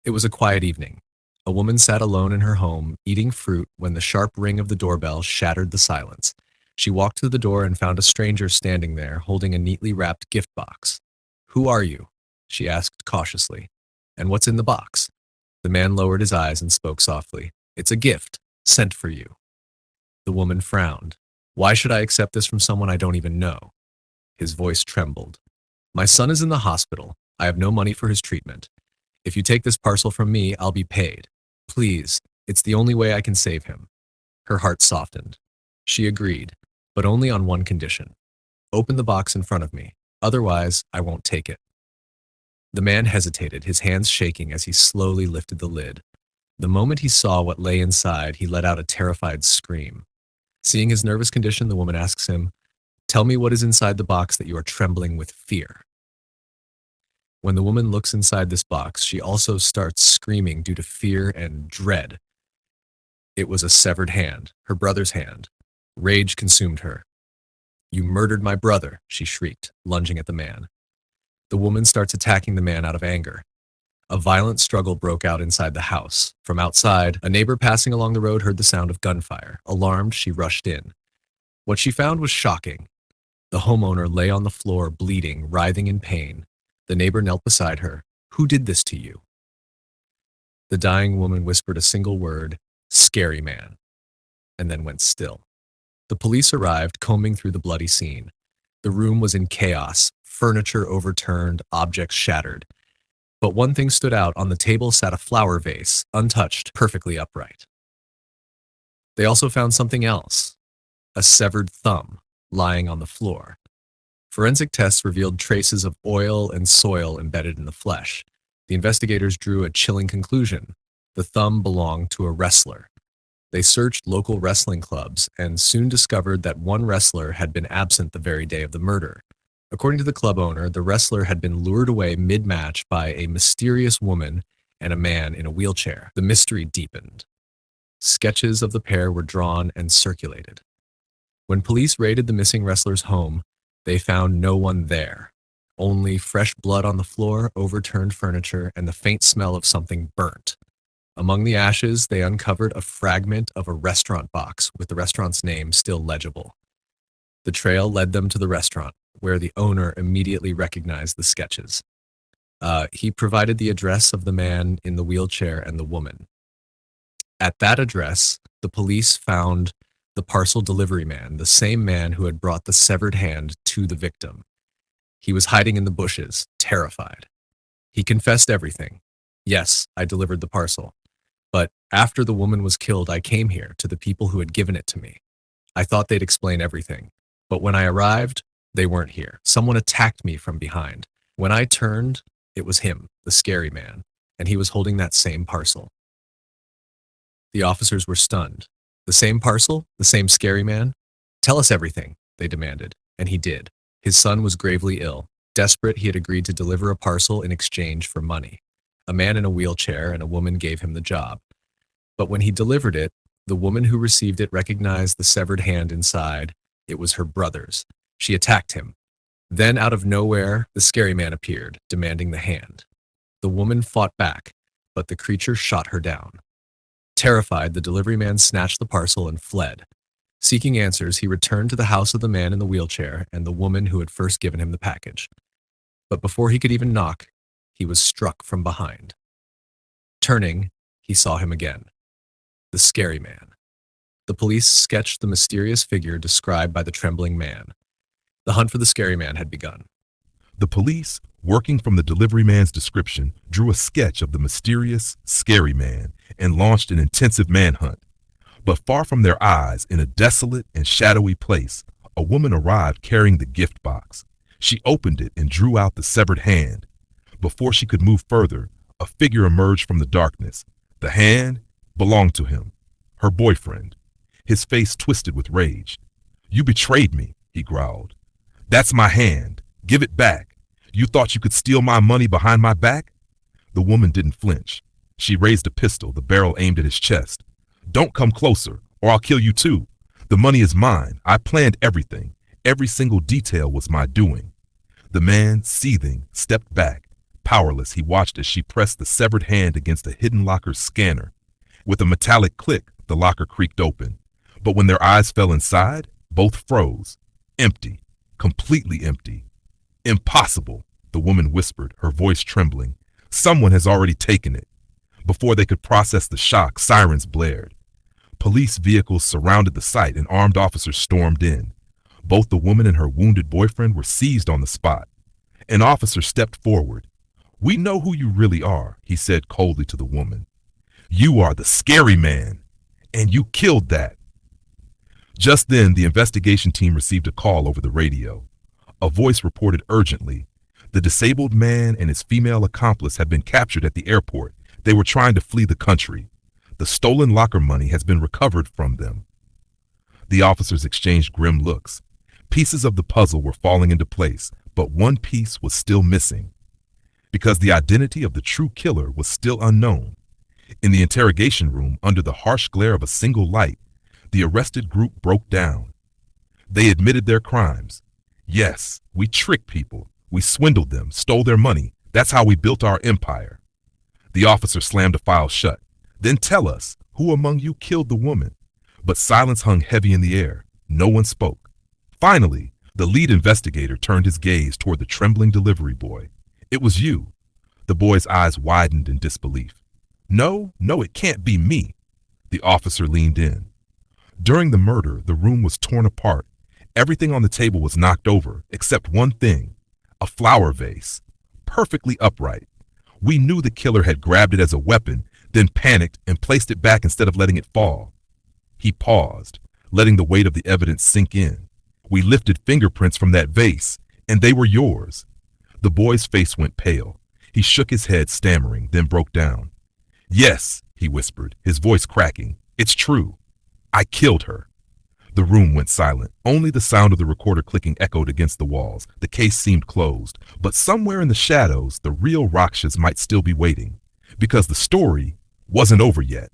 It was a quiet evening. A woman sat alone in her home, eating fruit, when the sharp ring of the doorbell shattered the silence. She walked to the door and found a stranger standing there, holding a neatly wrapped gift box. "Who are you?" she asked cautiously. "And what's in the box?" The man lowered his eyes and spoke softly. "It's a gift, sent for you." The woman frowned. "Why should I accept this from someone I don't even know?" His voice trembled. "My son is in the hospital. I have no money for his treatment. If you take this parcel from me, I'll be paid. Please, it's the only way I can save him." Her heart softened. She agreed, but only on one condition. "Open the box in front of me. Otherwise, I won't take it." The man hesitated, his hands shaking as he slowly lifted the lid. The moment he saw what lay inside, he let out a terrified scream. Seeing his nervous condition, the woman asks him, "Tell me what is inside the box that you are trembling with fear." When the woman looks inside this box, she also starts screaming due to fear and dread. It was a severed hand, her brother's hand. Rage consumed her. "You murdered my brother," she shrieked, lunging at the man. The woman starts attacking the man out of anger. A violent struggle broke out inside the house. From outside, a neighbor passing along the road heard the sound of gunfire. Alarmed, she rushed in. What she found was shocking. The homeowner lay on the floor, bleeding, writhing in pain. The neighbor knelt beside her. "Who did this to you?" The dying woman whispered a single word, "Scary man," and then went still. The police arrived, combing through the bloody scene. The room was in chaos, furniture overturned, objects shattered. But one thing stood out. On the table sat a flower vase, untouched, perfectly upright. They also found something else, a severed thumb lying on the floor. Forensic tests revealed traces of oil and soil embedded in the flesh. The investigators drew a chilling conclusion. The thumb belonged to a wrestler. They searched local wrestling clubs and soon discovered that one wrestler had been absent the very day of the murder. According to the club owner, the wrestler had been lured away mid-match by a mysterious woman and a man in a wheelchair. The mystery deepened. Sketches of the pair were drawn and circulated. When police raided the missing wrestler's home, they found no one there. Only fresh blood on the floor, overturned furniture, and the faint smell of something burnt. Among the ashes, they uncovered a fragment of a restaurant box with the restaurant's name still legible. The trail led them to the restaurant, where the owner immediately recognized the sketches. He provided the address of the man in the wheelchair and the woman. At that address, the police found the parcel delivery man, the same man who had brought the severed hand to the victim. He was hiding in the bushes, terrified. He confessed everything. "Yes, I delivered the parcel. But after the woman was killed, I came here to the people who had given it to me. I thought they'd explain everything. But when I arrived, they weren't here. Someone attacked me from behind. When I turned, it was him, the scary man, and he was holding that same parcel." The officers were stunned. "The same parcel? The same scary man? Tell us everything," they demanded, and he did. His son was gravely ill. Desperate, he had agreed to deliver a parcel in exchange for money. A man in a wheelchair and a woman gave him the job. But when he delivered it, the woman who received it recognized the severed hand inside. It was her brother's. She attacked him. Then, out of nowhere, the scary man appeared, demanding the hand. The woman fought back, but the creature shot her down. Terrified, the delivery man snatched the parcel and fled. Seeking answers, he returned to the house of the man in the wheelchair and the woman who had first given him the package. But before he could even knock, he was struck from behind. Turning, he saw him again. The scary man. The police sketched the mysterious figure described by the trembling man. The hunt for the scary man had begun. The police, working from the delivery man's description, drew a sketch of the mysterious, scary man and launched an intensive manhunt. But far from their eyes, in a desolate and shadowy place, a woman arrived carrying the gift box. She opened it and drew out the severed hand. Before she could move further, a figure emerged from the darkness. The hand belonged to him, her boyfriend. His face twisted with rage. "You betrayed me," he growled. "That's my hand. Give it back. You thought you could steal my money behind my back?" The woman didn't flinch. She raised a pistol, the barrel aimed at his chest. "Don't come closer, or I'll kill you too. The money is mine. I planned everything. Every single detail was my doing." The man, seething, stepped back, powerless, he watched as she pressed the severed hand against a hidden locker's scanner. With a metallic click, the locker creaked open. But when their eyes fell inside, both froze. Empty. Completely empty. Impossible, the woman whispered, her voice trembling. Someone has already taken it. Before they could process the shock, sirens blared. Police vehicles surrounded the site and armed officers stormed in. Both the woman and her wounded boyfriend were seized on the spot. An officer stepped forward. "We know who you really are," he said coldly to the woman. "You are the scary man, and you killed that." Just then, the investigation team received a call over the radio. A voice reported urgently, "The disabled man and his female accomplice have been captured at the airport. They were trying to flee the country. The stolen locker money has been recovered from them." The officers exchanged grim looks. Pieces of the puzzle were falling into place, but one piece was still missing. Because the identity of the true killer was still unknown. In the interrogation room, under the harsh glare of a single light, the arrested group broke down. They admitted their crimes. "Yes, we tricked people. We swindled them, stole their money. That's how we built our empire." The officer slammed a file shut. "Then tell us, who among you killed the woman?" But silence hung heavy in the air. No one spoke. Finally, the lead investigator turned his gaze toward the trembling delivery boy. "It was you." The boy's eyes widened in disbelief. No, it can't be me." The officer leaned in. During the murder, the room was torn apart. Everything on the table was knocked over, except one thing, a flower vase, perfectly upright. We knew the killer had grabbed it as a weapon, then panicked and placed it back instead of letting it fall. He paused, letting the weight of the evidence sink in. "We lifted fingerprints from that vase, and they were yours." The boy's face went pale. He shook his head, stammering, then broke down. "Yes," he whispered, his voice cracking. "It's true. I killed her." The room went silent. Only the sound of the recorder clicking echoed against the walls. The case seemed closed. But somewhere in the shadows, the real Rakshas might still be waiting. Because the story wasn't over yet.